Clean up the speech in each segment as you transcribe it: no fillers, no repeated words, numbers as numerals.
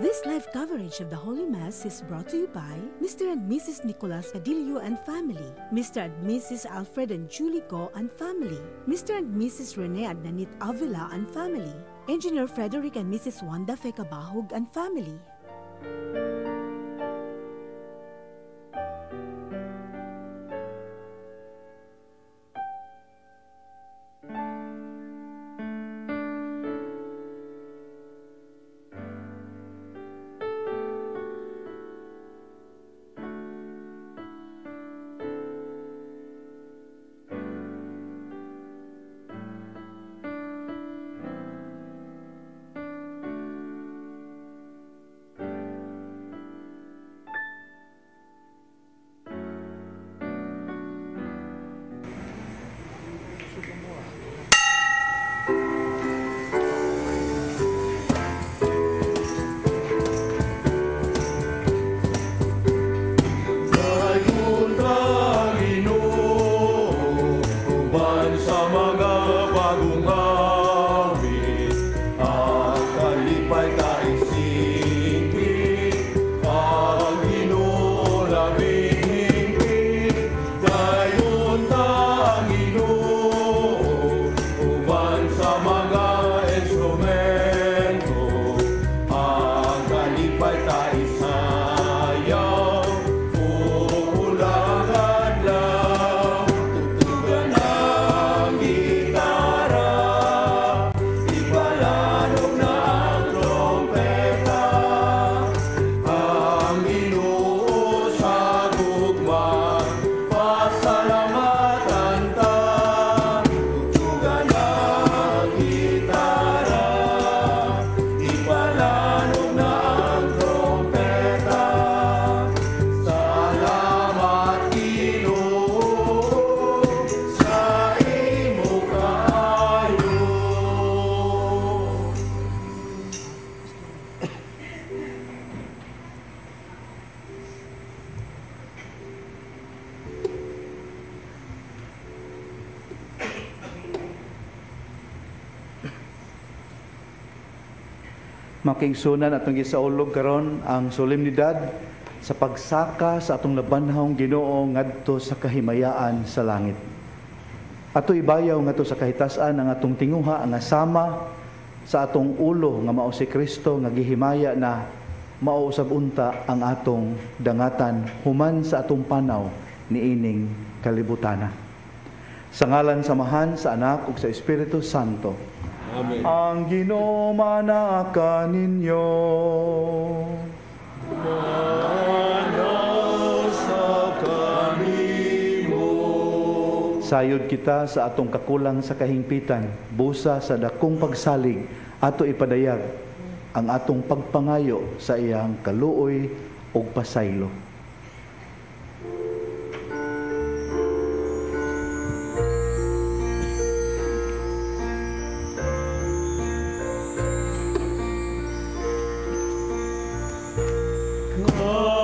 This live coverage of the Holy Mass is brought to you by Mr. and Mrs. Nicolas Padillo and family, Mr. and Mrs. Alfred and Julie Go and family, Mr. and Mrs. Rene and Nanit Avila and family, Engineer Frederick and Mrs. Wanda Fekabahog and family. Makingsunan atong gisaulog karon ang solemnidad sa pagsaka sa atong labanhawng Ginoo ngadto sa kahimayaan sa langit. Ato ibayaw ngadto sa kahitasan ang atong tinguha nga sama sa atong ulo nga mao si Kristo nga gihimaya na mao usab unta ang atong dangatan human sa atong panaw niining kalibutana. Sa ngalan samahan sa Anak ug sa Espiritu Santo. Amen. Ang Ginoo manaka ninyo. Manasa kanimo. Sayod kita sa atong kakulang sa kahingpitan, busa sa dakong pagsalig, ato ipadayag ang atong pagpangayo sa iyang kaluoy ug pasaylo. Oh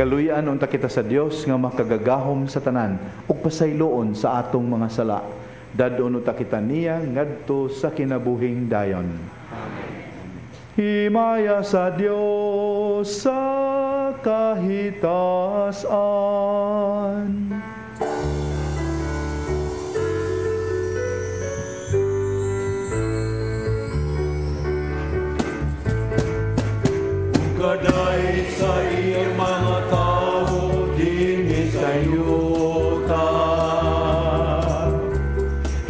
Kaluyan unta kita sa Dios nga makagagahom sa tanan ug pasayloon sa atong mga sala. Dadon unta kita niya ngadto sa kinabuhing dayon. Himaya sa Dios sa kahitasan. Kaday sa iyong mga tao, dinhi sa yuta.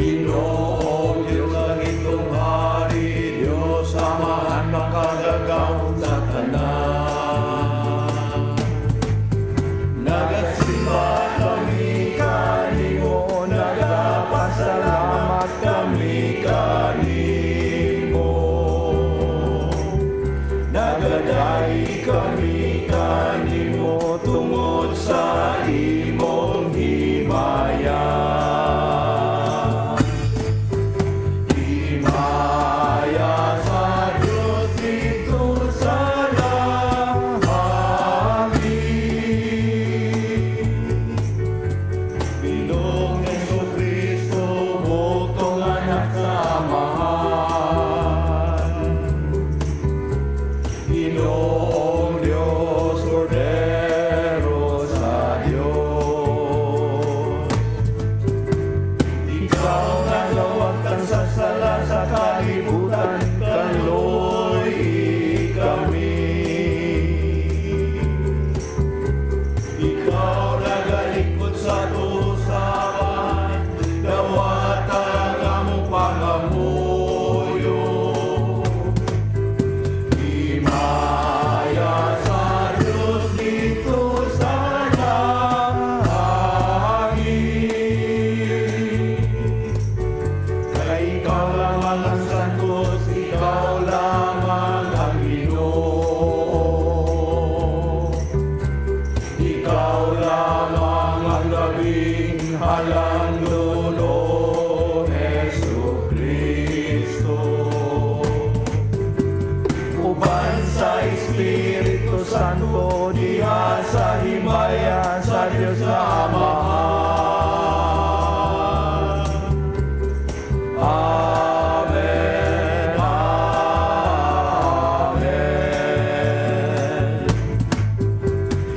Ginoo, Diyos ang itong hari, Diyos amahan makagagaw sa tanan. Nagasimba kami kanimo, nagapasalamat kami kanimo. Nagaday kami kanimo tungod sa imong himaya. Himaya sa Diyos dito sa langit. Bilong Jesucristo, butong anak sa amahan. Ginoong Diyos, Cordero sa Diyos. Ikaw na lawagtan sa sala sa kalibutan, kanloy kami. Ikaw na galikod sa tusaban, dawatan among pangamuyo. Himaya sa Diyos dito sa langit. Kaya ikaw lamang ang santos, ikaw lamang ang Ginoo. Ikaw lamang ang labing halandolo, Jesucristo. Uban sa Espiritu Santo, diha sa himaya sa Diyos na Amahan. Amen, amen.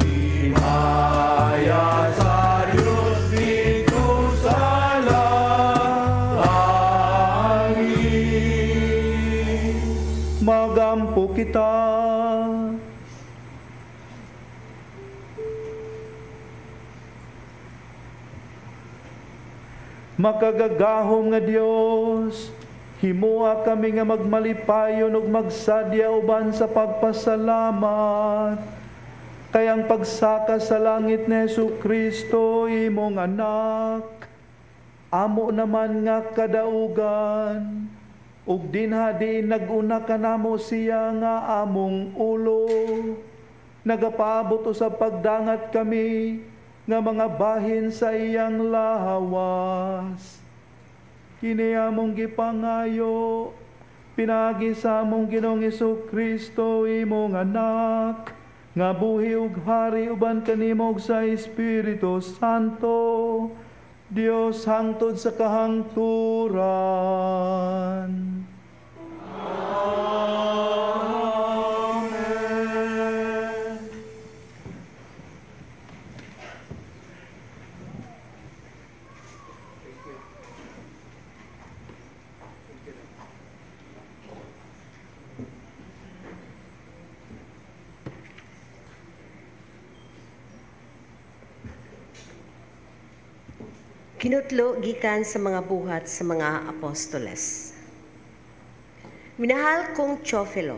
Himaya sa Diyos dito sa langit. Magampo kita. Makagagahom nga Dios, himuha kami nga magmalipayon ug magsadya uban sa pagpasalamat. Kayang pagsaka sa langit ni Jesucristo, imong anak, amo naman nga kadaugan, ug dinhadi naguna kanamo siya nga among ulo. Nagapaabot sa pagdangat kami nga mga bahin sa iyang lahawas. Kini among gipangayo, pinagi sa among Ginoong Jesucristo, imong anak, nga buhi ug hari uban kanimo ug sa Espiritu Santo, Dios hangtod sa kahangturan. Kinutlo gikan sa mga buhat sa mga apostoles. Minahal kong Teofilo,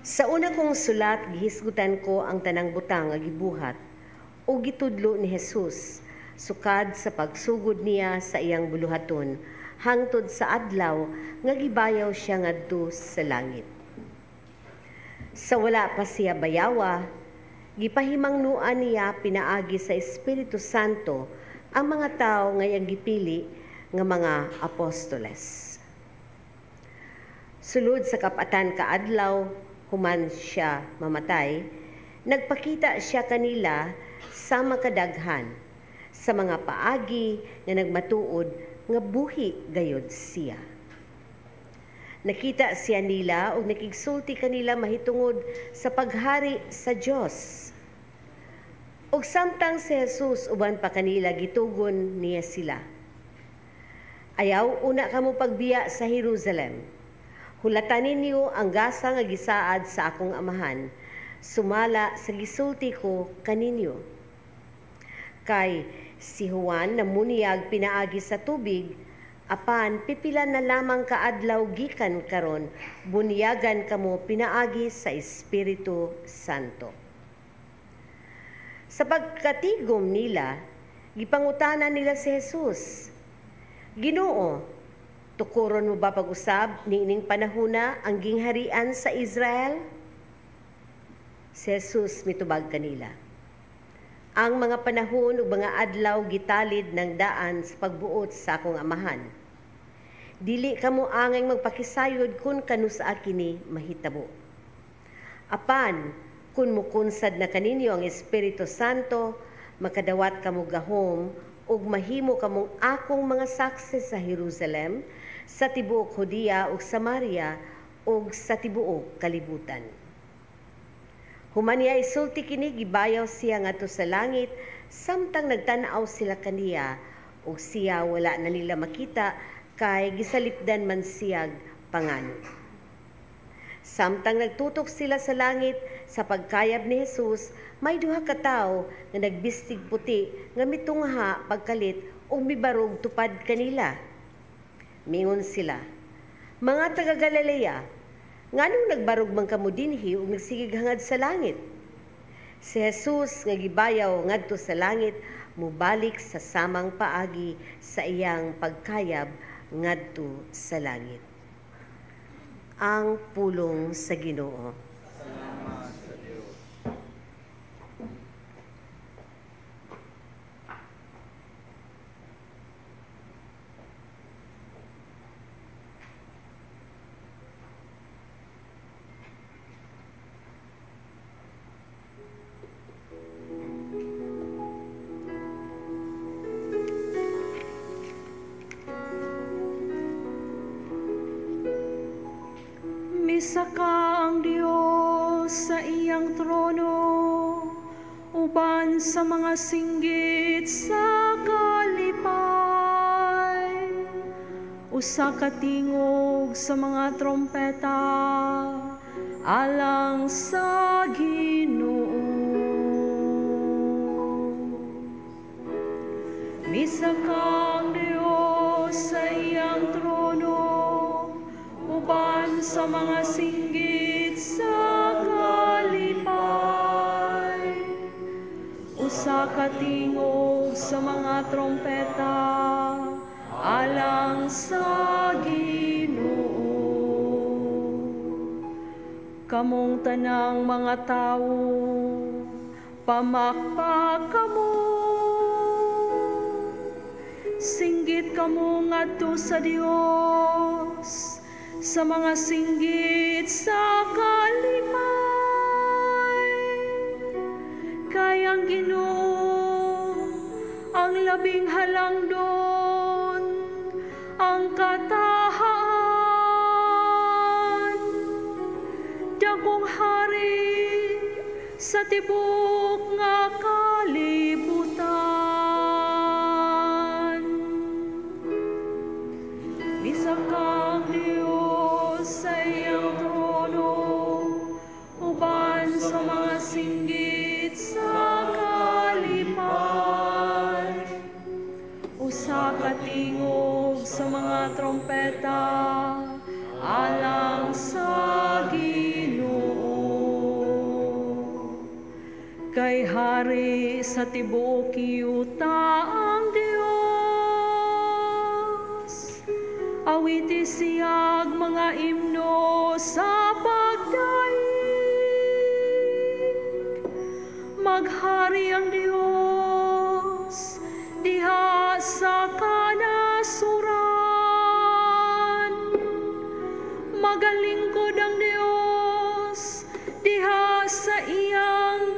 sa una kong sulat gihisgutan ko ang tanang butang nga gibuhat o gitudlo ni Jesus sukad sa pagsugod niya sa iyang buluhaton hangtod sa adlaw nga gibayaw siya ngadto sa langit. Sa wala pa siya bayawa, gipahimangnuan niya pinaagi sa Espiritu Santo ang mga tao nga iyang gipili nga mga apostoles. Sulod sa kapatan kaadlaw, human siya mamatay, Nagpakita siya kanila sa makadaghan, sa mga paagi nga nagmatuod nga buhi gayod siya. Nakita siya nila o nakigsulti kanila mahitungod sa paghari sa Dios. Ug samtang si Jesus uban pa kanila gitugon niya sila. Ayaw una kamo pagbiya sa Jerusalem. Hulatan ninyo ang gasa nga gisaad sa akong amahan, sumala sa gisulti ko kaninyo. Kay si Juan namuniyag pinaagi sa tubig, apan pipila na lamang kaadlaw gikan karon, bunyagan kamo pinaagi sa Espiritu Santo. Sa pagkatigom nila, gipangutanan nila si Jesus, Ginoo, tukuron mo ba pag-usab niining panahona ang gingharian sa Israel? Si Jesus mitubag kanila, ang mga panahon ug mga adlaw gitalid ng daan sa pagbuot sa akong amahan. Dili kamo angay magpakisayod kun kanusa kini mahitabo. Apan kun mukunsad na kaninyo ang Espiritu Santo, makadawat kamo gahom ug mahimo kamong akong mga saksi sa Jerusalem, sa tibuok Judea ug Samaria ug sa tibuok kalibutan. Human niya isulti kini, gibayaw siya ngadto sa langit, samtang nagtan-aw sila kaniya ug siya wala na nila makita, kay gisalipdan man siyag pangano. Samtang nagtutok sila sa langit sa pagkayab ni Jesus, may duha ka tawo nga nagbistig puti nga mitungha pagkalit ug mibarog tupad kanila. Mingon sila, mga taga Galilea, nganong nagbarog man kamo dinhi ug nagsigig hangad sa langit? Si Jesus nga gibayaw ngadto sa langit, mubalik sa samang paagi sa iyang pagkayab ngadto sa langit. Ang pulong sa Ginoo. Salamat sa Diyos. Isa ka ang Diyos sa iyang trono, uban sa mga singgit sa kalipay. Usa ka tingog sa mga trompeta, alang sa Ginoo. Misa ka ang Diyos sa iyang trono, uban sa mga singgit sa kalipay. Usa ka tingog sa mga trompeta, alang sa Ginoo. Kamong tanang mga tawo, pamakpak kamo, singgit kamo ngadto sa Dios, sa mga singgit sa kalipay. Kay ang Ginoo ang labing halangdon, ang katahaan, dakong hari sa tibok nga kalibutan. Bisa kang Diyos sa iyang trono, uban sa mga singgit sa kalipay. Usa ka tingog sa mga trompeta, alang sa Ginoo. Kay hari sa tibuok yuta ang Dios, awiti siyag mga imno sa pagdaig. Maghari ang Dios diha sa kanasuran, magalingkod ang Dios diha sa iyang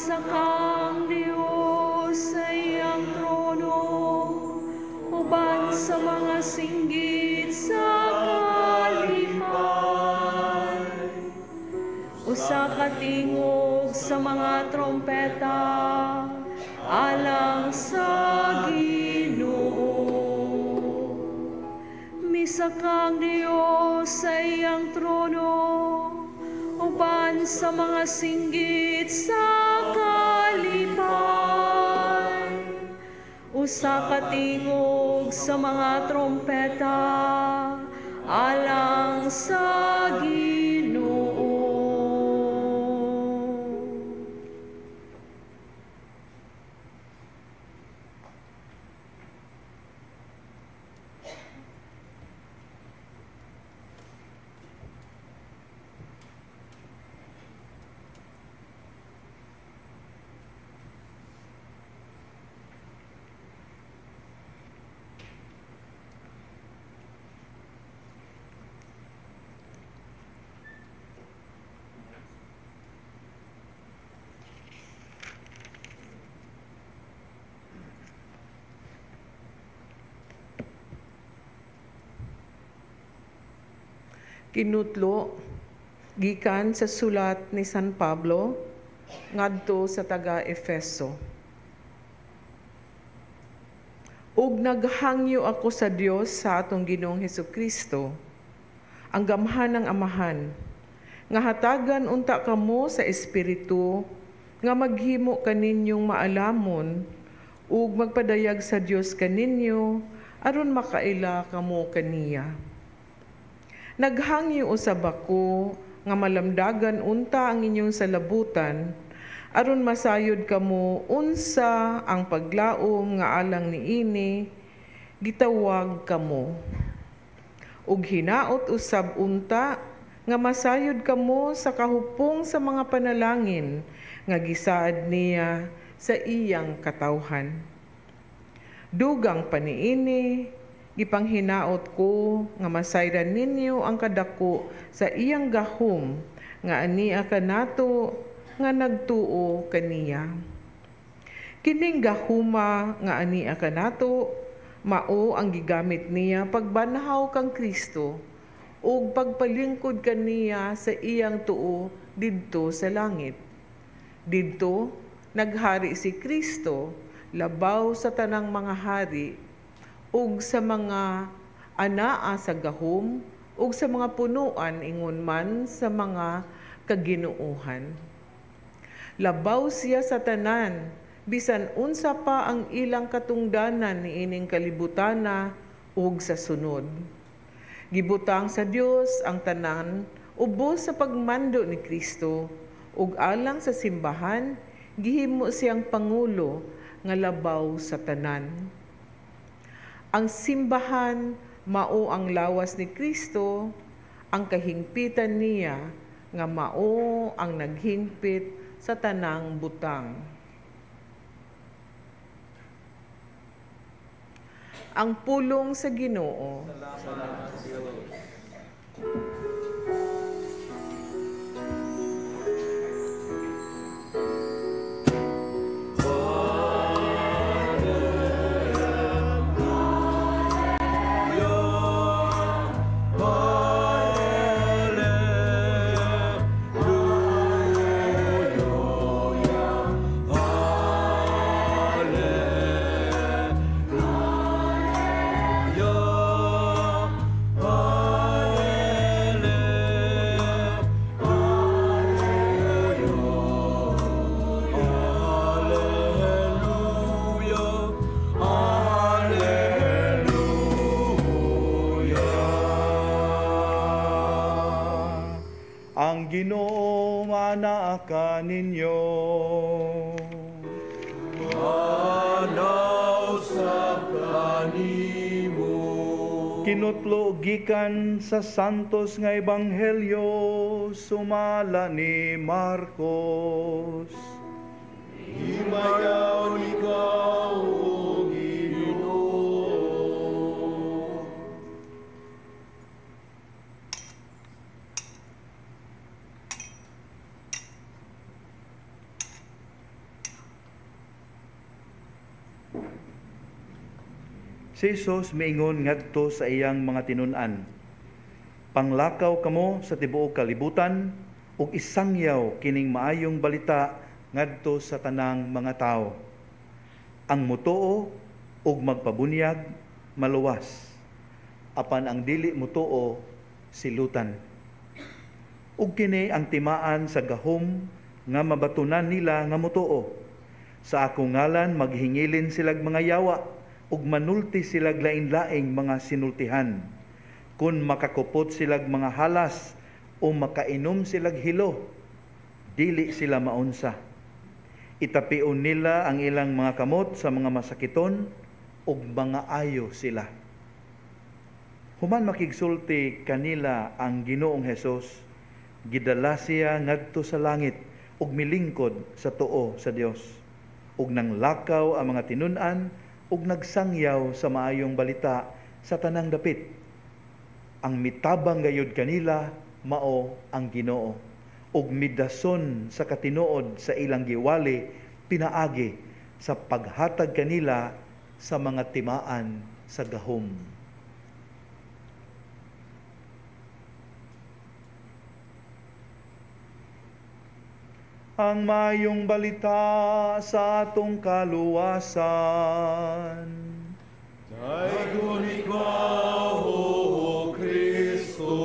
Misa kang Diyos sa iyang trono, uban sa mga singgit sa kalipay. Usa ka tingog sa mga trompeta, alang sa Ginoo. Misa kang Diyos sa iyang trono, uban sa mga singgit sa kalipay. Usa ka tingog sa mga trompeta, alang sa Ginoo. Kinutlo gikan sa sulat ni San Pablo ngadto sa taga-Efeso. Ug naghangyo ako sa Dios sa atong Ginoong Hesukristo, ang gamhan ng Amahan, nga hatagan unta kamo sa espiritu nga maghimo kaninyong maalamon ug magpadayag sa Dios kaninyo aron makaila kamo kaniya. Naghangyo usab ako nga malamdagan unta ang inyong salabutan aron masayod kamo unsa ang paglaom nga alang niini gitawag kamo. Ug hinaot usab unta nga masayod kamo sa kahupong sa mga panalangin nga gisaad niya sa iyang katawhan. Dugang paniini gipanghinaot ko nga masayran ninyo ang kadako sa iyang gahom nga ania kanato nga nagtuo kaniya. Kining gahuma nga ania kanato mao ang gigamit niya pagbanhaw kang Kristo ug pagpalingkod kaniya sa iyang tuo didto sa langit. Didto naghari si Kristo labaw sa tanang mga hari ug sa mga anaa sa gahom ug sa mga punuan ingon man sa mga kaginuuhan. Labaw siya sa tanan bisan unsa pa ang ilang katungdanan niining kalibutana ug sa sunod. Gibutang sa Dios ang tanan ubos sa pagmando ni Kristo ug alang sa simbahan gihimo siyang pangulo nga labaw sa tanan. Ang simbahan mao ang lawas ni Kristo, ang kahingpitan niya nga mao ang naghingpit sa tanang butang. Ang pulong sa Ginoo. Ang Ginoo manaa ninyo. Manaw sa kanimo. Kinutlo gikan sa santos nga ebanghelyo sumala ni Marcos. Himayaw ikaw, O Ginoo. Si Jesus miingon ngadto sa iyang mga tinun-an, panglakaw kamo sa tibuok kalibutan ug isangyaw kining maayong balita ngadto sa tanang mga tao. Ang mutuo ug magpabunyag maluwas, apan ang dili mutuo silutan. Ug kini ang timaan sa gahom nga mabatunan nila nga mutuo. Sa akong ngalan maghingilin silag mga yawa ug manulti silag lain-laing mga sinultihan. Kung makakupot silag mga halas o makainom silag hilo, dili sila maunsa. Itapion nila ang ilang mga kamot sa mga masakiton ug mga ayo sila. Human makigsulti kanila ang Ginoong Hesus, gidala siya ngadto sa langit ug milingkod sa tuo sa Dios. Ug nanglakaw ang mga tinun-an ug nagsangyaw sa maayong balita sa tanang dapit. Ang mitabang gayud kanila mao ang Ginoo, ug midason sa katinuod sa ilang giwali pinaagi sa paghatag kanila sa mga timaan sa gahom. Ang mayong balita sa atong kaluwasan. Daygon ikaw, O Kristo.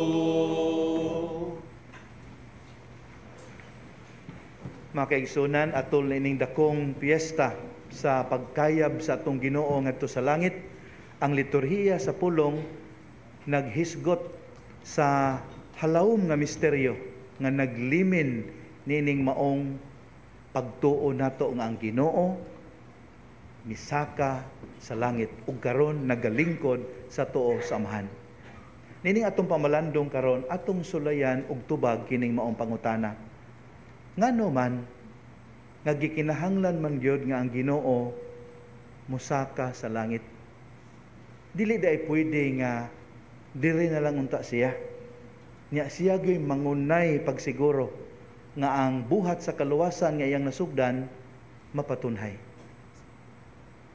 Mga kaigsunan, atol ining dakong piyesta sa pagkayab sa atong Ginoo ngadto sa langit, ang liturhiya sa pulong naghisgot sa halawom nga misteryo nga naglimin nining maong pagtuo nato nga ang Ginoo misaka sa langit ug karon nagalingkod sa tuo sa Amahan. Nining atong pamalandong karon atong sulayan ug tubag kining maong pangutana. Ngano man nga gikinahanglan man gyud nga ang Ginoo musaka sa langit. Dili day pwede nga diri na lang unta siya. Nya siya gyud mangunay pagsiguro nga ang buhat sa kaluwasan nga iyang nasugdan mapatunhay.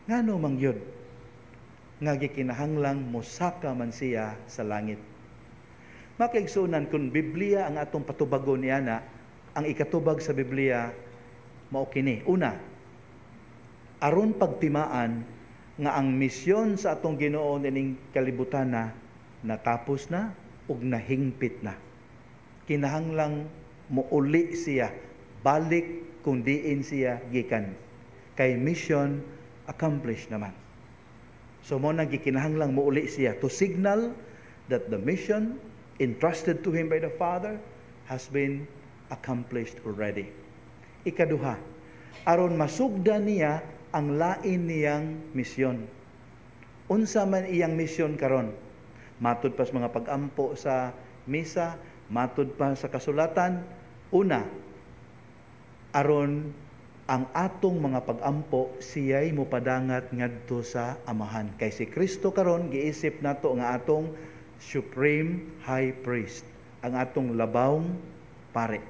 Ngano man gyud nga gikinahanglang mosaka man siya sa langit. Makaigsunan kung Biblia ang atong patubagon niana, ang ikatubag sa Biblia mao kini. Una, aron pagtimaan nga ang misyon sa atong Ginoo nining kalibutan na natapos na ug nahingpit na. Kinahanglang muuli siya, balik kung diin siya gikan. Kay mission accomplished naman. So mo nang gikinahanglang muuli siya to signal that the mission entrusted to him by the Father has been accomplished already. Ikaduha, aron masugdan niya ang lain niyang misyon. Unsa man iyang misyon karon? Matud pa sa mga pag-ampo sa misa, matud pa sa kasulatan. Una, aron ang atong mga pag-ampo siya'y mopadangat ngadto sa Amahan. Kay si Kristo karon giisip nato nga atong Supreme High Priest, ang atong labawng pare.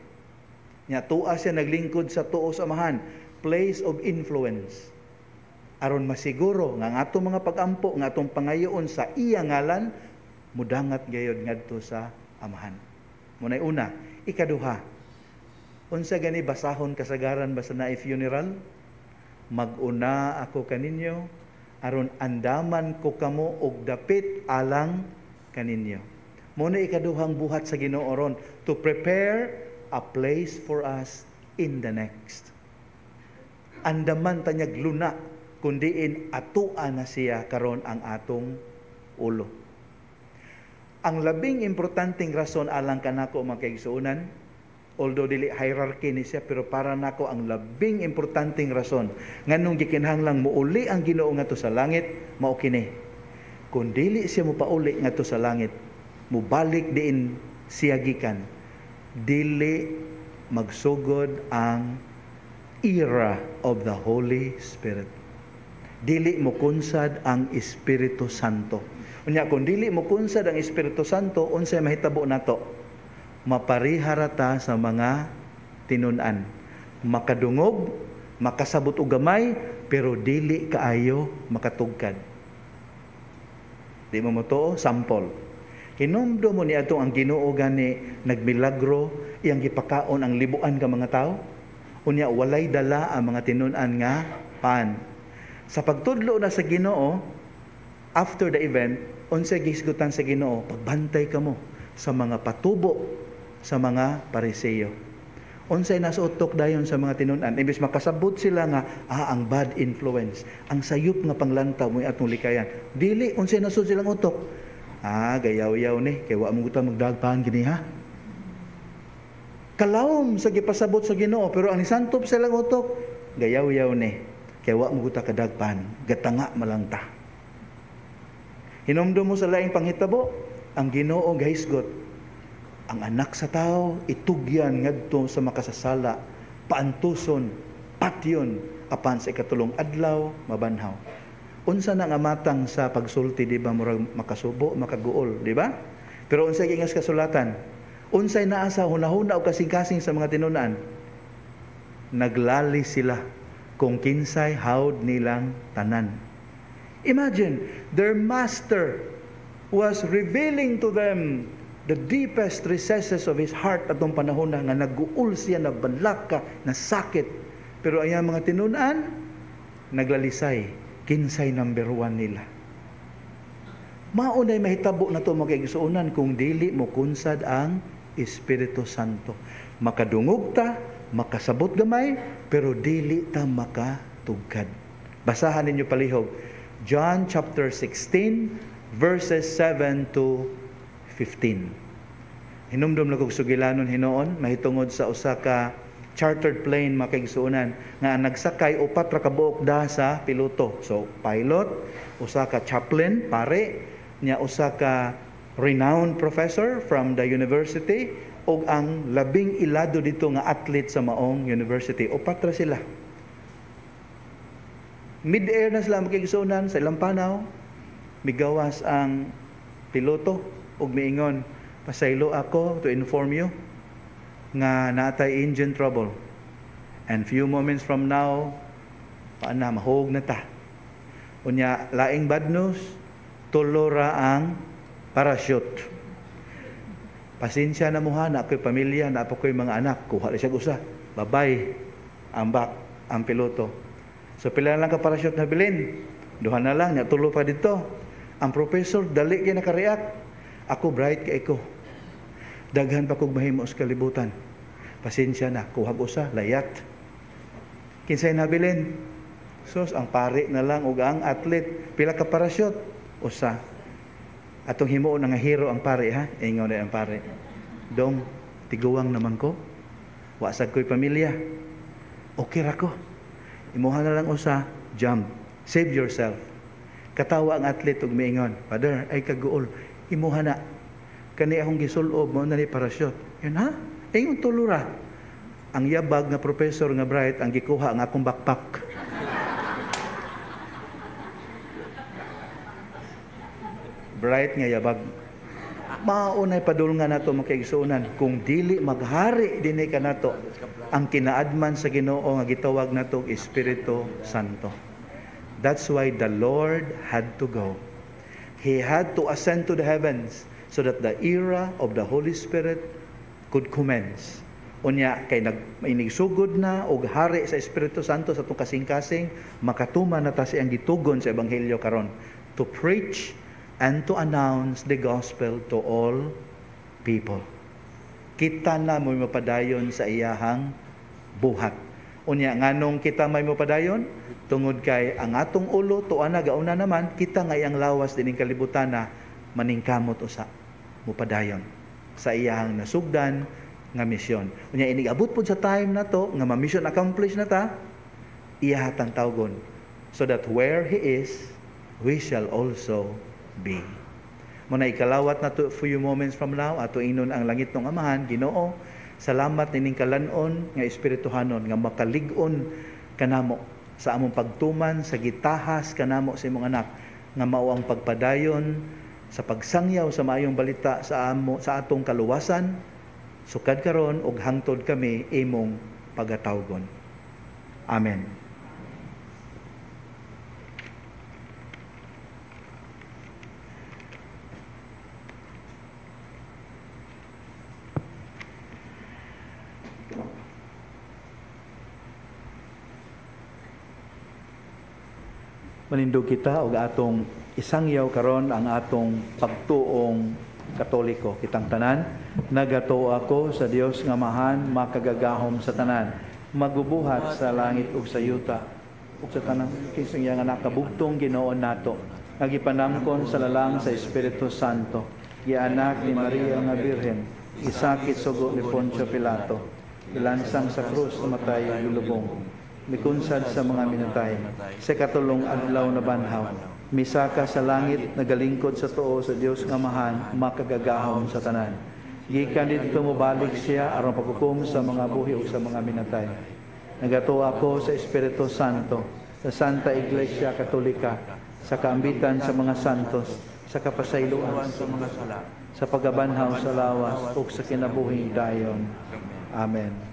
Nya tuwa siya naglingkod sa tuo sa Amahan, place of influence. Aron masiguro nga ang atong mga pag-ampo, nga atong pangayoon sa iya ngalan, mudangat gayud ngadto sa Amahan. Munay una. Ikaduha, unsa gani basahon kasagaran basta na funeral? Mag-una ako kaninyo aron andaman ko kamo og dapit alang kaninyo. Muna ikaduhang buhat sa Ginoo ron, to prepare a place for us in the next. Andaman tanyag luna kundiin atua na siya karon ang atong ulo. Ang labing importanteng rason alang kanako mga kaigsuonan, although dili hierarchy ni siya, pero para nako ang labing importanteng rason nganong gikinahanglang muuli ang Ginoo ngadto sa langit mao kini. Kung dili siya mopauli ngadto sa langit, mubalik diin siya gikan, dili magsugod ang era of the Holy Spirit. Dili mo kunsad ang Espiritu Santo. Unya kung dili mo kunsad ang Espiritu Santo, unsay mahitabo nato? Mapariharata sa mga tinun-an. Makadungog, makasabot og gamay, pero dili kaayo makatugkad. Di mo motuo, sample. Hinumdo mo ni atong ang Ginoo gani nagmilagro iyang gipakaon ang libuan ka mga tao. Unya walay dala ang mga tinun-an nga pan. Sa pagtudlo na sa Ginoo, after the event, unsay gisgutan sa Ginoo, pagbantay kamo sa mga patubo sa mga Pariseyo. Unsay nasutok dayon sa mga tinun-an, imbes makasabot sila nga ang bad influence, ang sayop nga panglantaw mo atong likayan. Dili unsay nasud silang utok. Gayaw-yaw ni kay wa mo guta magdagpahan gini ha. Kalawom sa gipasabot sa Ginoo, pero ang nisantop silang utok, gayaw-yaw ni kay wa mo guta kadagpahan, gatanga malangta. Hinumdum mo sa laing panghitabo, ang Ginoo gahisgot. Ang anak sa tao, itugyan ngadto sa makasasala, paantuson, patyon, apan sa ikatulong adlaw, mabanhaw. Unsa na nga matang sa pagsulti, di ba, murag makasubo, makaguol, di ba? Pero unsay gingas kasulatan, unsay naa sa hunahuna o kasing-kasing sa mga tinunan, naglali sila kung kinsay hawd nilang tanan. Imagine, their master was revealing to them the deepest recesses of his heart atong panahon na nga naguul siya, na balaka, na sakit. Pero ang mga tinunan, naglalisay, kinsay number 1 nila. Maunay mahitabo na ito magkaigsuunan kung dili mo kunsad ang Espiritu Santo. Makadungog ta, makasabot gamay, pero dili ta makatugkad. Basahan ninyo palihog. John chapter 16, verses 7 to 15. Hinumdum na kong sugilanon hinoon, mahitungod sa usa ka chartered plane makaigsuunan nga nagsakay 4 ra ka buok da sa piloto. So pilot, usa ka chaplain, pare, nya usa ka renowned professor from the university, ug ang labing ilado dito nga athlete sa maong university. 4 ra sila. Mid-air na sila makigsuunan sa ilang panaw, migawas ang piloto ug miingon, pasaylo ako to inform you nga natay engine trouble. And few moments from now, paana mahog na ta. Unya laing bad news, tulo ra ang parachute. Pasensya na mo ha, na ako'y pamilya, na ako'y mga anak, kuha siya usa. Babay ang piloto. So pila lang ka parachute na bilin. Duha na lang, tulo pa dito. Ang professor dali kay naka-react. Ako bright kay ko. Daghan pa kog mahimo sa kalibutan. Pasensya na, kuhag usa, layat. Kinsay nabilin? Sos, ang pare na lang ug ang athlete. Pila ka parachute? Usa. Atong himuon nga hero ang pare ha. Ingon na ang pare. Dong, tiguwang naman ko. Wasag ko'y pamilya. Okay ra ko. Imuha na lang usa, jump. Save yourself. Katawa ang athlete ug miingon, Father, ay kaguol. Imuha na. Kani akong gisulob mo na ni parachute. Yun ha? Yung tulura. Ang yabag nga professor nga bright ang gikuha ang akong backpack. Bright nga yabag. Maunay padulngan nato makaigsuunan kung dili maghari dinhi kanato ang kinaadman sa Ginoo nga gitawag nato Espiritu Santo. That's why the Lord had to go. He had to ascend to the heavens so that the era of the Holy Spirit could commence. Unya kay nagmainigsugod na og hari sa Espiritu Santo sa atong kasing-kasing, makatuman na ta siyang gitugon sa ebanghelyo karon to preach and to announce the gospel to all people. Kita na mo mapadayon sa iyahang buhat. Unya nganong kita may mapadayon tungod kay ang atong ulo tuana gauna naman kita nga iyang lawas dining kalibutan na maningkamot usa mupadayon sa iyahang nasugdan nga misyon. Unya inigabot pud sa time na to nga ma-mission accomplished na ta, iyahatang tawgon so that where he is we shall also be. Muna ikalawat na to a few moments from now ato inon ang langit ng Amahan. Ginoo, salamat nining kalanon nga espirituhanon nga makalig-on kanamo sa among pagtuman sa gitahas kanamo sa imong anak nga mao ang pagpadayon sa pagsangyaw sa maayong balita sa atong kaluwasan sukad karon ug hangtod kami imong pagatawgon. Amen. Manindog kita og atong isangyaw karon ang atong pagtuong Katoliko. Kitang tanan, nagatuo ako sa Dios nga mahan, makagagahom sa tanan, magubuhat sa langit ug sa yuta, ug sa tanang kisang nga nakabugtong Ginoo nato, nagipanamkon sa lalang sa Espiritu Santo, gianak ni Maria nga Birhen, isakit sugo ni Poncio Pilato, ilansang sa krus matay gulubong, mikunsad sa mga minatay, sa katulong adlaw na banhaw, misaka sa langit, nagalingkod sa tuo sa Dios nga mahan, makagagahom sa tanan. Gikan dito mubalik siya aron paghukom sa mga buhi ug sa mga minatay. Nagatuo ako sa Espiritu Santo, sa Santa Iglesia Katolika, sa kaambitan sa mga santos, sa kapasayloan sa mga sala, sa pagabanhaw sa lawas ug sa kinabuhing dayon. Amen.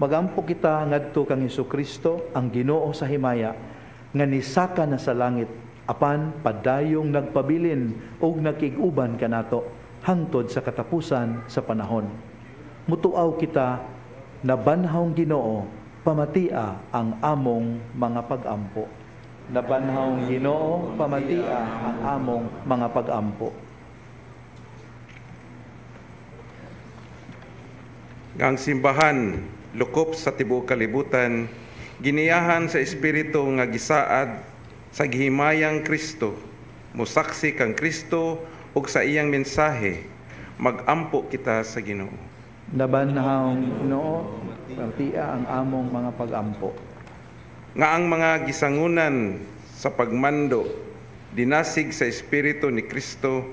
Magampo kita ngadto kang Hesukristo, ang Ginoo sa himaya, nga nisaka na sa langit, apan padayong nagpabilin ug nakig-uban kanato hangtod sa katapusan sa panahon. Mutuaw kita na banhawng Ginoo, pamatia ang among mga pag-ampo. Na banhawng Ginoo, pamatia ang among mga pag-ampo. Ang simbahan lukop sa tibuok kalibutan, giniyahan sa Espiritu nga gisaad sa gihimayang Kristo, musaksi kang Kristo ug sa iyang mensahe, magampo kita sa Ginoo. Nabanhawng Ginoo, pamatia ang among mga pag-ampo. Nga ang mga gisangunan sa pagmando, dinasig sa Espiritu ni Kristo,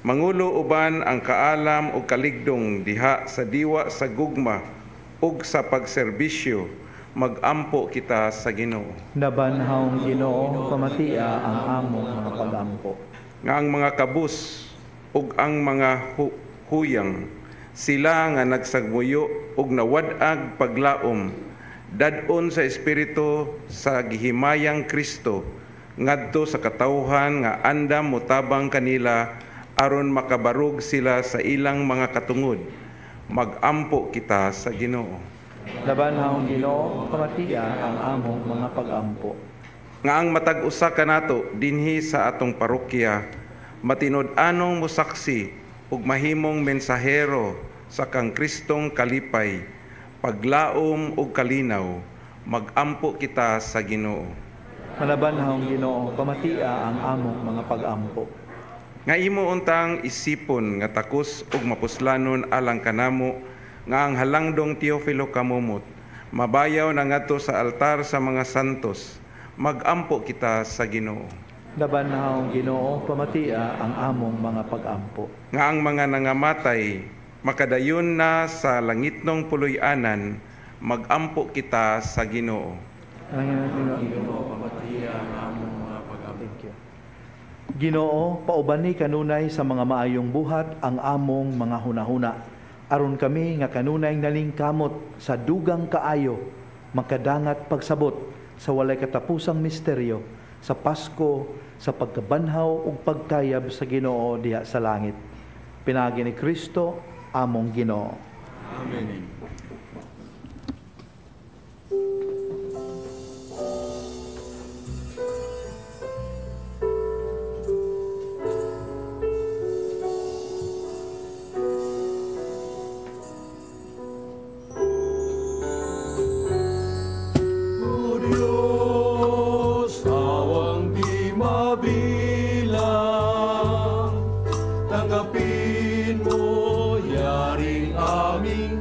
mangulo uban ang kaalam ug kaligdong diha sa diwa sa gugma ug sa pagserbisyo, magampo kita sa Ginoo. Nabanhawng Ginoo, pamatia ang among mga pag-ampo. Nga ang mga kabus ug ang mga huyang, sila nga nagsagmuyo ug nawadag paglaom, dadon sa Espiritu sa gihimayang Kristo, ngadto sa katawhan nga andam motabang kanila aron makabarug sila sa ilang mga katungod. Magampo kita sa Ginoo. Nabanhawng Ginoo, pamatia ang among mga pag-ampo. Nga ang matag usa kanato dinhi sa atong parokya, matinud-anong musaksi ug mahimong mensahero sa kang Kristong kalipay, paglaom ug kalinaw, magampo kita sa Ginoo. Nabanhawng Ginoo, pamatia ang among mga pag-ampo. Nga imo untang isipon nga takos ug mapuslanon alang kanamo, nga ang halangdong Teofilo kamumot, mabayaw na ngadto sa altar sa mga santos, magampo kita sa Ginoo. Nabanhawng Ginoo, pamatia ang among mga pag-ampo. Nga ang mga nangamatay, makadayon na sa langitnong puloy-anan, magampo kita sa Ginoo. Ginoo, pamatia ang among mga pag-ampo. Thank you. Ginoo, paubani kanunay sa mga maayong buhat ang among mga hunahuna, aron kami nga kanunay nalingkamot sa dugang kaayo, makadangat pagsabot sa walay katapusang misteryo, sa Pasko, sa pagkabanhaw ug pagkayab sa Ginoo diha sa langit. Pinagi ni Kristo, among Ginoo. Amen. Tanggapin mo, yaring aming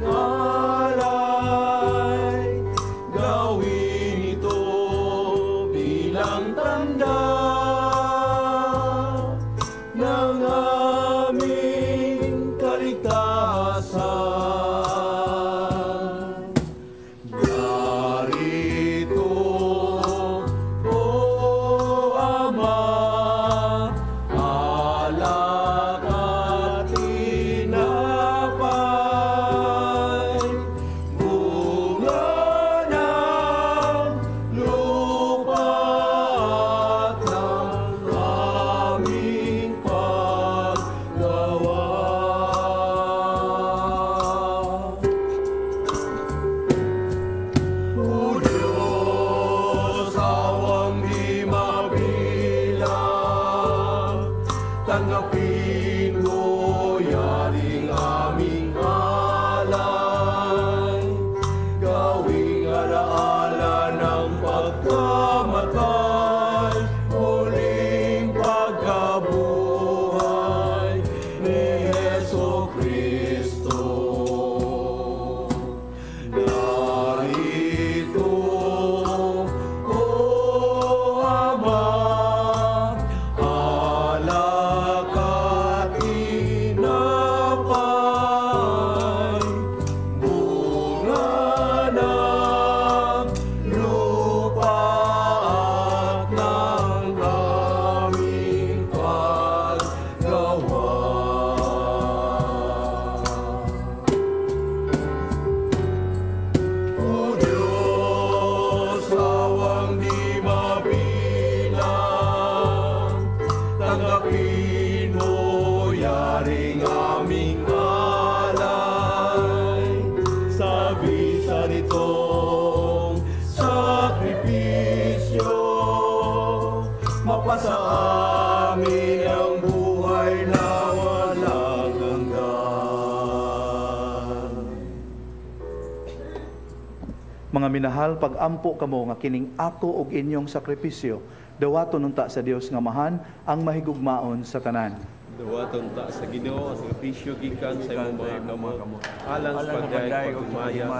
Mga minahal, pag-ampo kamo nga kining ako og inyong sakripisyo, dawaton unta sa Dios nga mahan ang mahigugmaon sa tanan. Dawaton ta sa Ginoo ang sakripisyo gikan sa imong mga kamot. Alang sa pagday ug maya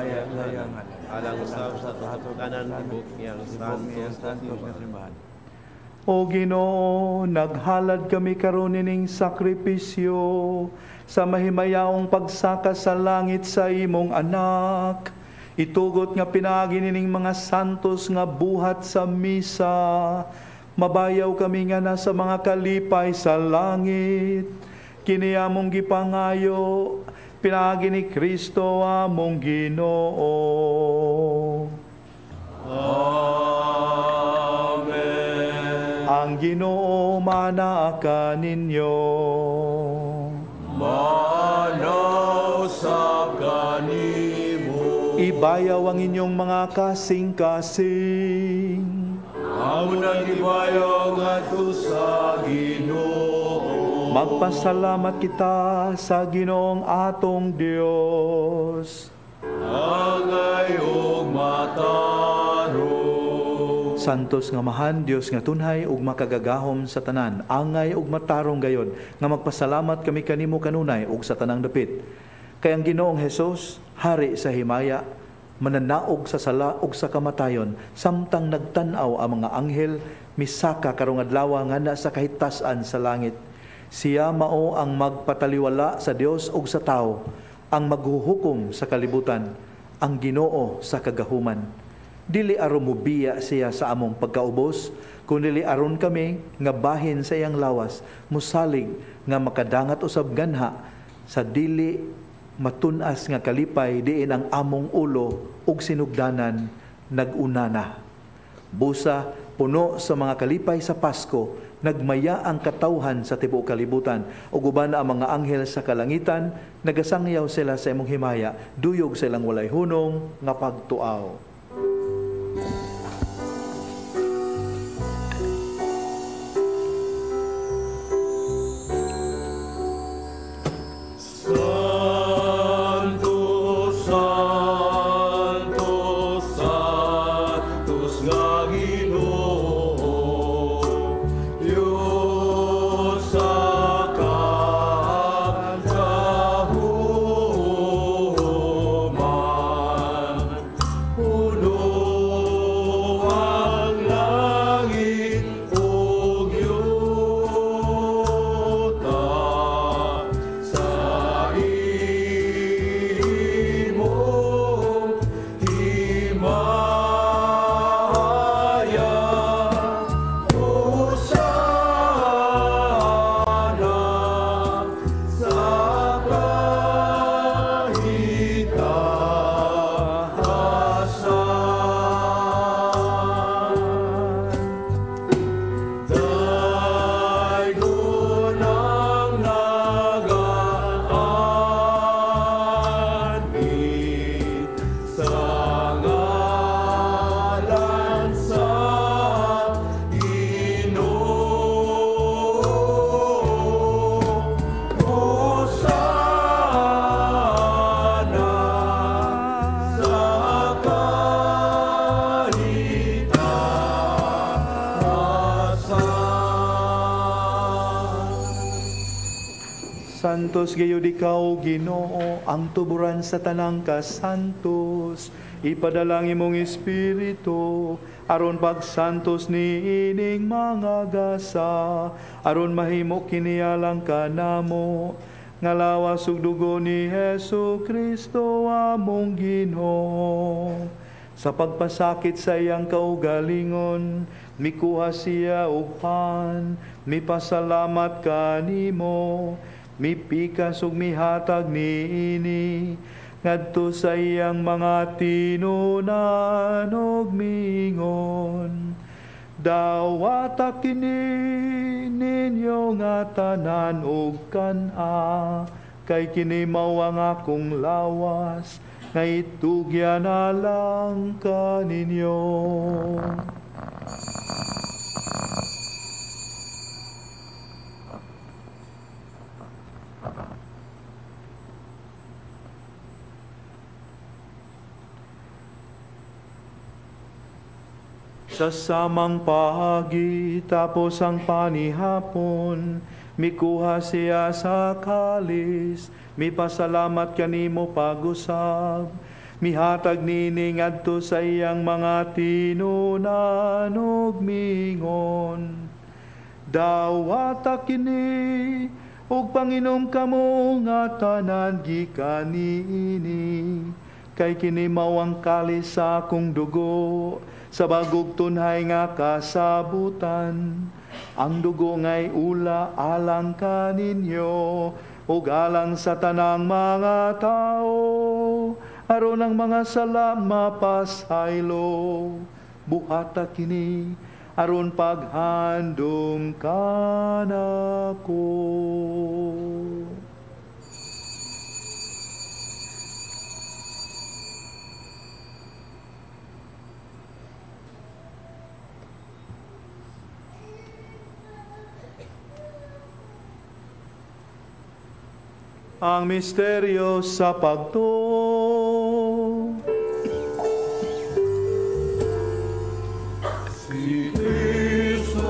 alang sa tanan tibok niyang santos nga simbahan. O Ginoo, naghalad kami karon nining sakripisyo sa mahimayaong pagsaka sa langit sa imong anak. Itugot nga pinaagi nining mga santos nga buhat sa misa. Mabayaw kami nga nasa mga kalipay sa langit. Kini among gipangayo, pinaagi ni Kristo among Ginoo. Amen. Ang Ginoo manaa ninyo. Manaw sa kanimo. Ibayaw ang inyong mga kasing-kasing. Amo nang ibayaw ngadto sa Ginoo. Magpasalamat kita sa Ginoong atong Dios. Angay ug matarong. Santos nga mahan, Dios nga tunhay ug makagagahom sa tanan. Angay ug matarong gayod nga magpasalamat kami kanimo kanunay ug sa tanang dapit. Kay ang Ginoong Hesus, hari sa himaya, mananaog sa sala ug sa kamatayon, samtang nagtan-aw ang mga anghel misaka karong adlaw nga na sa kahitasan sa langit. Siya mao ang magpataliwala sa Dios ug sa tao, ang maghuhukom sa kalibutan, ang Ginoo sa kagahuman. Dili aron mubiya siya sa among pagkaubos, kundi aron kami nga bahin sa iyang lawas, musalig nga makadangat usab ganha sa dili matunas nga kalipay diin ang among ulo ug sinugdanan nagunana. Busa puno sa mga kalipay sa Pasko, nagmaya ang katawhan sa tibuok kalibutan ug uban ang mga anghel sa kalangitan, nagasangyaw sila sa imong himaya, duyog silang walay hunong nga pagtuaw. Santos gayud ikaw, Ginoo, ang tuburan sa tanang kasantos. Ipadalangin imong Espiritu, aron pagsantos ni ining mga gasa, aron mahimo kinialang kanamo, nga lawas ug dugo ni Hesu Kristo among Ginoo. Sa pagpasakit sa iyang kaugalingon, mikuha siya og pan, mipasalamat kanimo, mipikas ug mihatag niini ngadto sa iyang mga tinunan ug miingon. Dawata kini ninyo nga tanan ug kan-a, kay kini mao ang akong lawas nga itugya na lang kaninyo. Sa samang pahagi tapos ang panihapon, mikuha siya sa kalis, mipasalamat kanimo pag-usab, mihatag nini ngadto sa iyang mga tinunan ug mingon. Dawata kini ug panginom kamo nga tanan gikan niini, kay kini mao ang kalis sa akong dugo, sa bagog tunhay nga kasabutan. Ang dugo nga'y ula alang kaninyo, ug alang sa tanang mga tao, aron ang mga sala mapasaylo. Buhata kini, aron paghandom kanako. Ang misteryo sa pagtuo. Si Kristo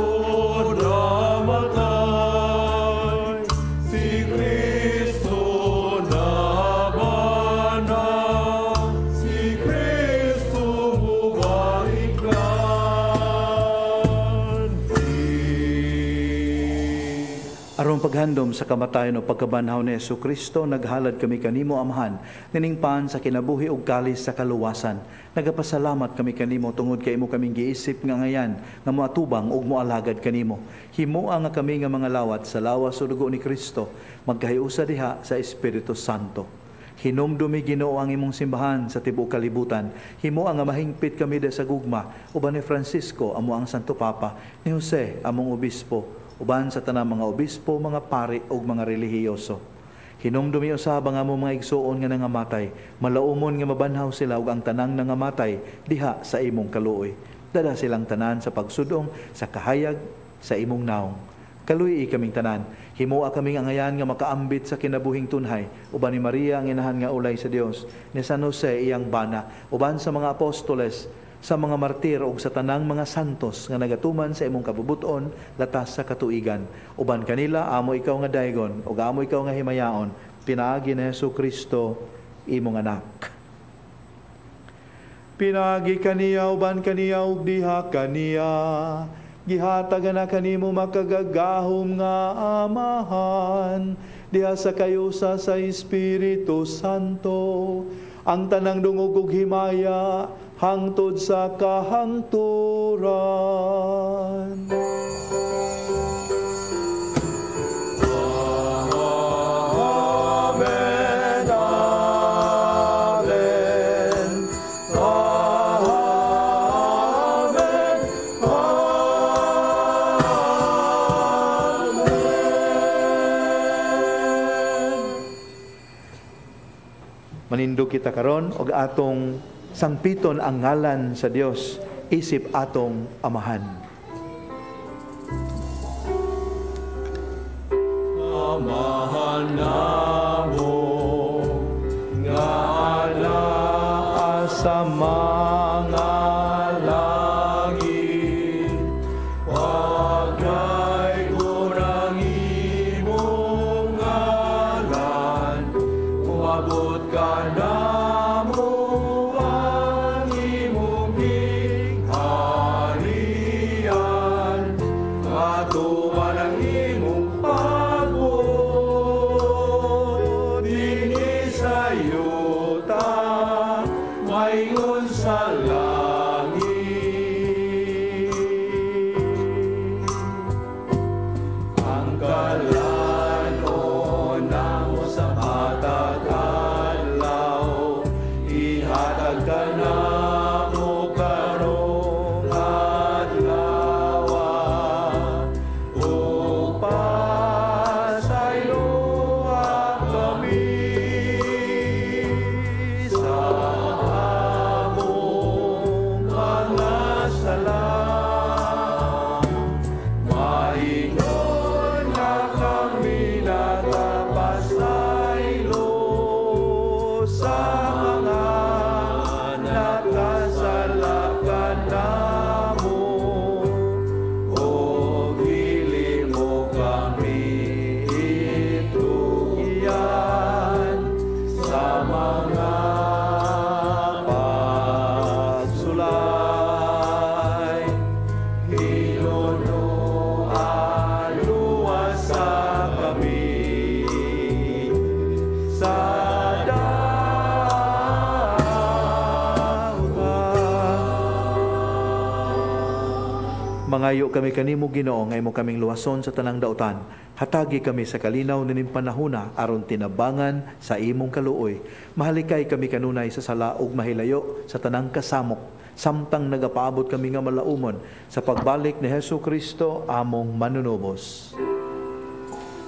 namatay, si Kristo nabanang, si Kristo mubalik. Aron paghandom sa kamatayon o pagkabanhaw ni Jesucristo, naghalad kami kanimo, Amahan, niningpan sa kinabuhi ug kalis sa kaluwasan. Nagapasalamat kami kanimo tungod kay imo kaming giisip nga ngayan nga moatubang ug moalagad kanimo. Himoa nga kami nga mga lawat sa lawas o dugo ni Kristo, magkahiusa diha sa Espiritu Santo. Hinumdumi Ginoo ang imong simbahan sa tibuok kalibutan. Himoa nga mahingpit kami sa gugma, uban ni Francisco amo ang Santo Papa, ni Jose among obispo, uban sa tanang mga obispo, mga pari ug mga relihiyoso. Hinumdumi usab ang among mga igsuon nga nangamatay, malaumon nga mabanhaw sila ug ang tanang nangamatay diha sa imong kaluoy. Dada silang tanan sa pagsudong sa kahayag sa imong naong. Kaluoy kaming tanan. Himoa kaming angayan nga makaambit sa kinabuhing tunhay, uban ni Maria ang inahan nga ulay sa Dios, ni San Jose iyang bana, uban sa mga apostoles, sa mga martir ug sa tanang mga santos nga nagatuman sa imong kabubuton latas sa katuigan. Uban kanila amo ikaw nga daygon ug amo ikaw nga himayaon, pinaagi ni Jesucristo imong anak. Pinaagi kaniya uban kaniya ug diha kaniya, gihatag na kanimo makagagahom nga Amahan, diha sa kayusa sa Espiritu Santo, ang tanang dungog ug himaya hangtod sa kahangturan. Amen, amen, amen, amen. Manindog kita karon og atong sangpiton ang ngalan sa Dios isip atong Amahan. Amahan namo nga anaa sa mga langit, wagay kurang imong ngalan, umabot ka na mayon sa Mangayo kami kanimo Ginoo nga imo kaming luwason sa tanang daotan. Hatagi kami sa kalinaw ning panahona aron tinabangan sa imong kaluoy. Mahalikay kami kanunay sa sala ug mahilayo sa tanang kasamok. Samtang nagapaabot kami nga malaumon sa pagbalik ni Hesus Kristo among manunubos.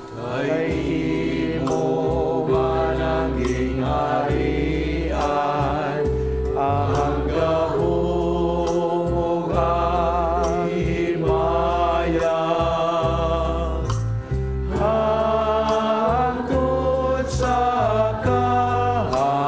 Kay imo mananging harian ang gahong ug ang himaya hangtod sa kahangturan.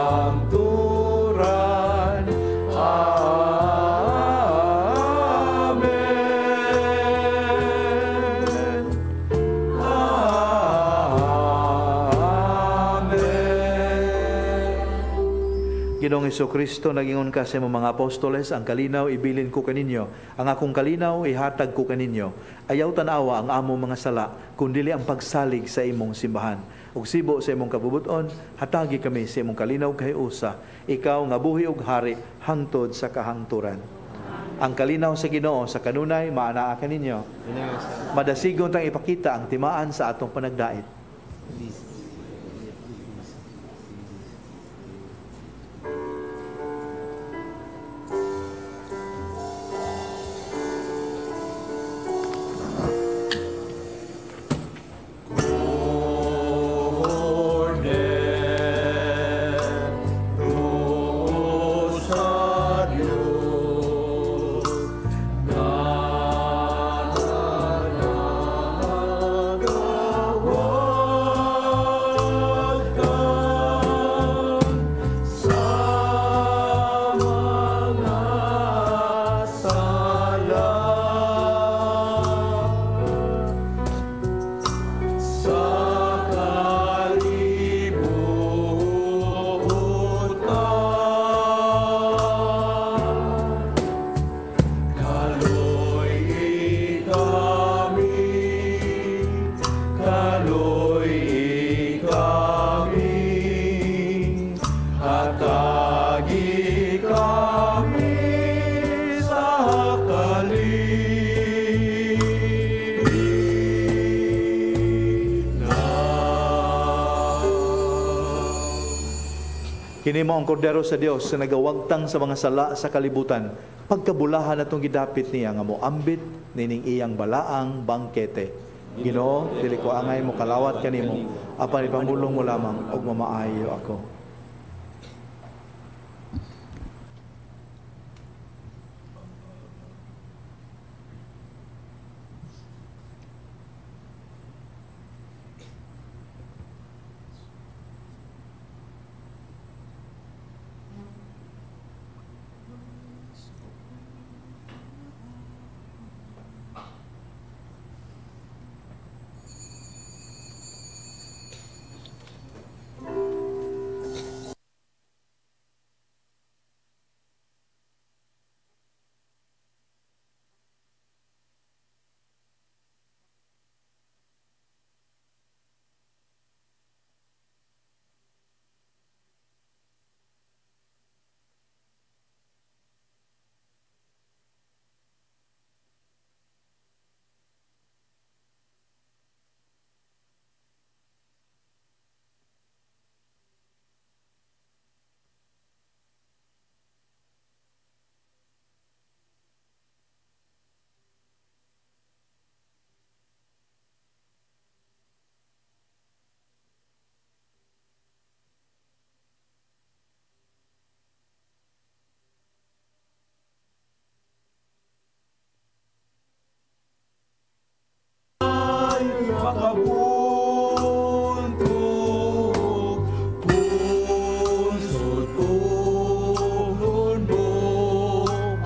Ginoong Jesucristo, nagingon ka sa mga apostoles, ang kalinaw ibilin ko kaninyo, ang akong kalinaw ihatag ko kaninyo. Ayaw tanawa ang among mga sala, kundili ang pagsalig sa imong simbahan. Ug sibo sa imong kabubuton, hatagi kami sa imong kalinaw kay usa. Ikaw nga buhi ug hari hangtod sa kahangturan. Ang kalinaw sa Ginoo sa kanunay maanaa kaninyo. Madasigon tang ipakita ang timaan sa atong panagdait. Kini mo ang kordero sa Dios sa nagawagtang sa mga sala sa kalibutan. Pagkabulahan atong gidapit niya nga mo ambit nining iyang balaang bangkete. Ginoo, dili ko angay mo kalawat kanimo, apan ipamulong mo lamang og mamaayo ako.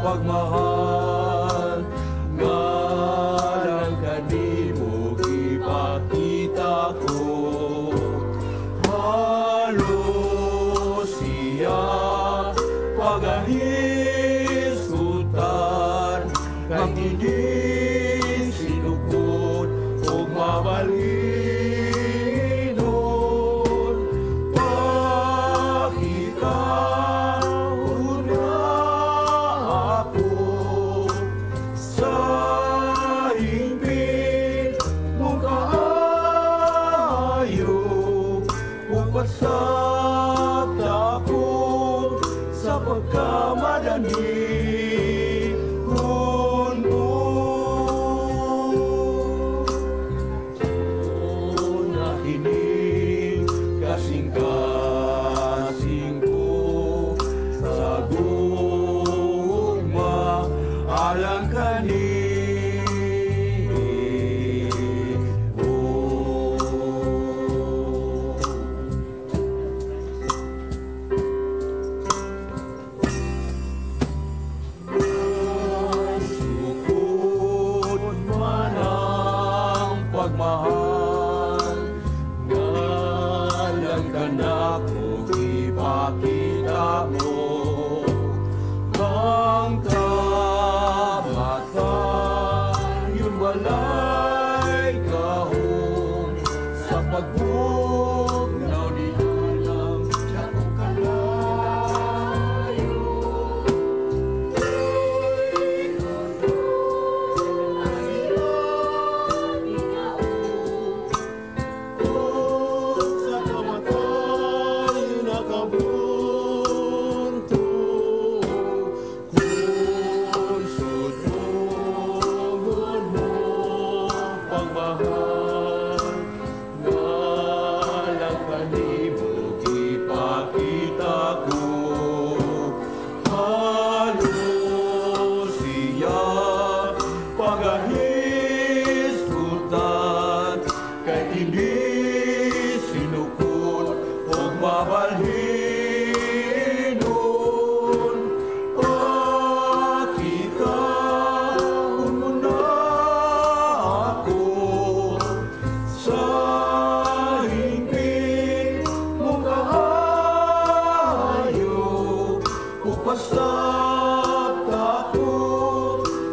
Pagmahal ngalang kanimo ipakita ko halos siya pagahisutan kang hindi sinukod o mabalinon pakita una ako alang kanimo. Sukod man ang pagmahal, ngalan ka na ko ipakita mo. Ang kamatan, yun walay kahong sa pagbugnaw ni Alam Jakong kalayo. Sa kamatan, yun nakabunto. Kung sunugod mo pagmahal, ngalang kanimo ipakita ko. Halos siya pagahisgutan, kay hindi sinukod o mabalhinon. Pakita mo na ako sa hingpit mong kaayo, upasap ako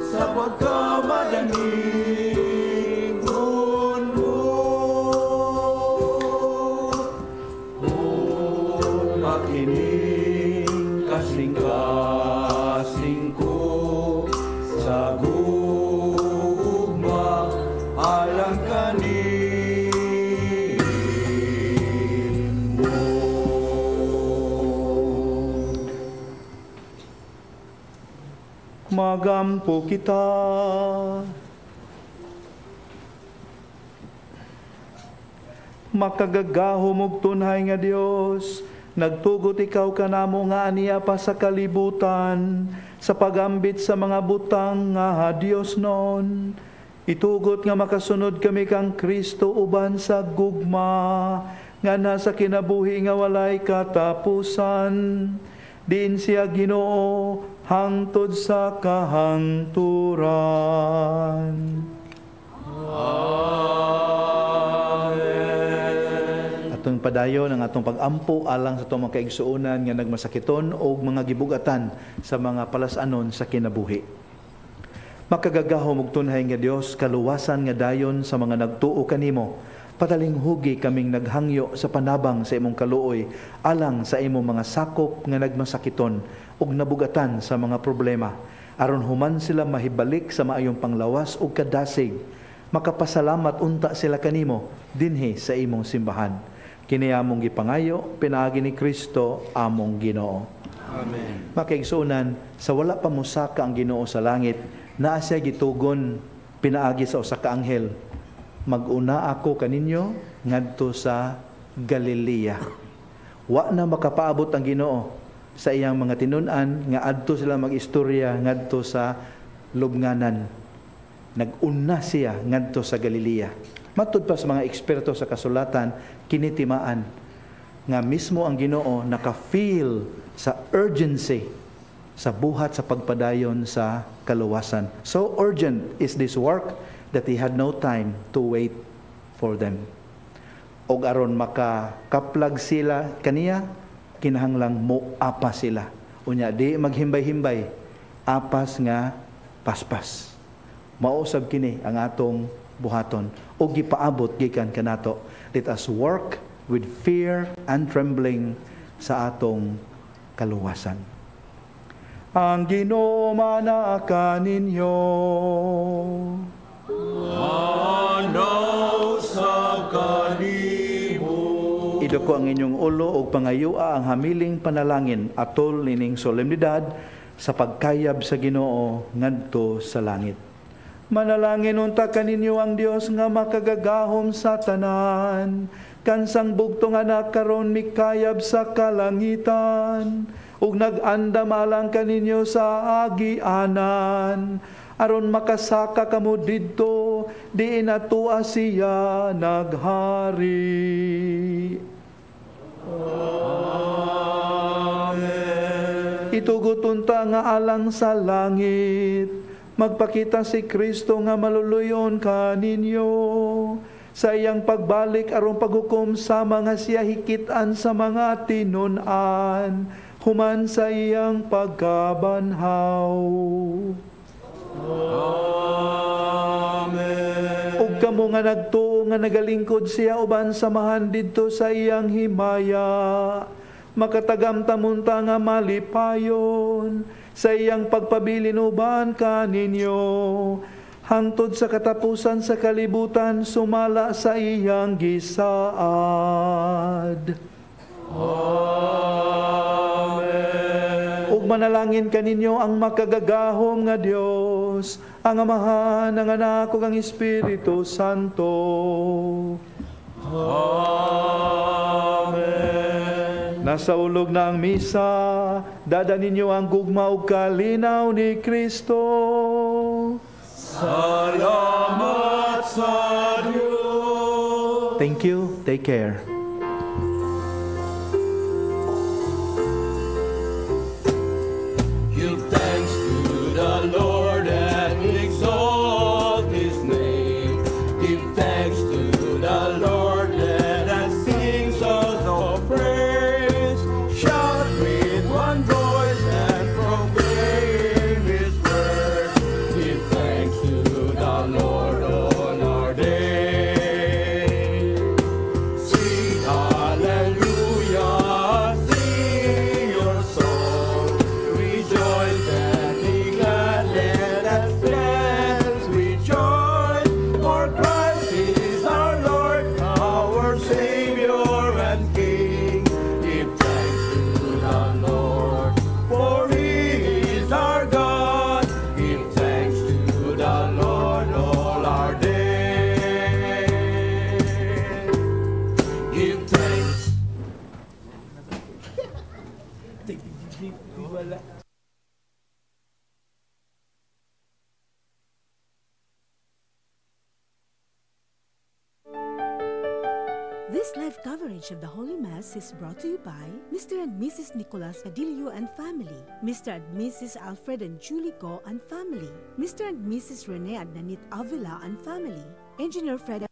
sa pagkamadaling mundo. Kung makinig kasing-kasing ko sa gugma alang kanimo. Magampo kita. Makagagahom ug tunhay nga Dios, nagtugot ikaw kanamo nga aniya pa sa kalibutan, sa pagambit sa mga butang nga Dios noon. Itugot nga makasunod kami kang Kristo uban sa gugma, nga nasa kinabuhi nga walay katapusan. Diin siya Ginoo hangtod sa kahangturan. Atong padayon ang atong pagampo alang sa atong mga kaigsuonan nga nagmasakiton o mga gibugatan sa mga palasanon sa kinabuhi. Makagagahom ug tunhay nga Dios, kaluwasan nga dayon sa mga nagtuo kanimo. Padaling hugi kaming naghangyo sa panabang sa imong kaluoy alang sa imong mga sakop nga nagmasakiton ug nabugatan sa mga problema, aron human sila mahibalik sa maayong panglawas ug kadasig. Makapasalamat unta sila kanimo dinhi sa imong simbahan. Kini among gipangayo pinaagi ni Kristo among Ginoo. Amen. Makaigsuonan, sa wala pa mosaka ang Ginoo sa langit, naa siya gitugon pinaagi sa usa ka anghel, mag-una ako kaninyo ngadto sa Galilea. Wa na makapaabot ang Ginoo sa iyang mga tinun-an nga adto sila mag-istorya ngadto sa lubnganan. Nag-una siya ngadto sa Galilea. Matud pa sa mga eksperto sa kasulatan, kinitimaan nga mismo ang Ginoo naka-feel sa urgency sa buhat sa pagpadayon sa kaluwasan. So urgent is this work that he had no time to wait for them. Og aron makakaplag sila kaniya, kinahanglang moapa sila. Unya di maghimbay-himbay, apas nga paspas. Mausab kini ang atong buhaton og gipaabot gikan kanato. Let us work with fear and trembling sa atong kaluwasan. Ang Ginoo manaka ninyo. Manaw sa kanimo. Idoko ang inyong ulo og pangayua ang hamiling panalangin atol nining solemnidad sa pagkayab sa Ginoo ngadto sa langit. Manalangin unta kaninyo ang Dios nga makagagahom sa tanan, kansang bugtong anak karon mikayab sa kalangitan. ug nag-andam alang kaninyo sa agianan, aron makasaka kamo didto, diin atua siya naghari. Itugot unta nga alang sa langit, magpakita si Kristo nga maluluyon kaninyo sa iyang pagbalik aron paghukom sa mga siya hikitan sa mga tinun-an human sa iyang pagkabanhaw. Amen. Ug kamo nga nagtuo nga nagalingkod siya uban samahan didto sa iyang himaya, makatagamtamunta nga malipayon sa iyang pagpabilin uban kaninyo, hangtod sa katapusan sa kalibutan sumala sa iyang gisaad. Amen. Ug manalangin kaninyo ang makagagahom nga Dios, ang Amahan, ang Anak ug ang Espiritu Santo. Amen. Nasa ulog na ang misa, dada ninyo ang gugma ug kalinaw ni Kristo. Salamat sa Diyos. Thank you. Take care. Give thanks to the Lord and exalt His name. Give thanks to the Lord, let us sing songs of praise. Shout with one voice and proclaim His word. Give thanks to the Lord on our day. Sing hallelujah, sing your song. Rejoice and be glad, let us dance with joy. For Christ is our Lord, our Savior and King. Give thanks to the Lord, for He is our God. Give thanks to the Lord all our days. Give thanks. This live coverage of the Holy Mass is brought to you by Mr. and Mrs. Nicolas Cadillo and family, Mr. and Mrs. Alfred and Julie Go and family, Mr. and Mrs. Rene and Nanit Avila and family, Engineer Fred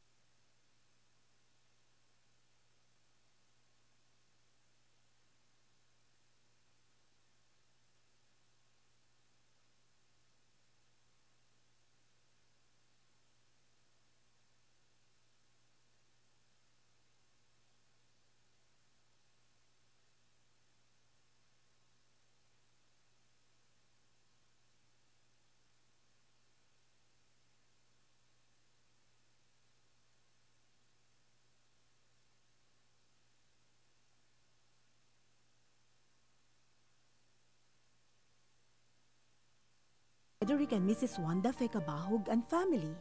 Frederick and Mrs. Wanda Fecabahog and family.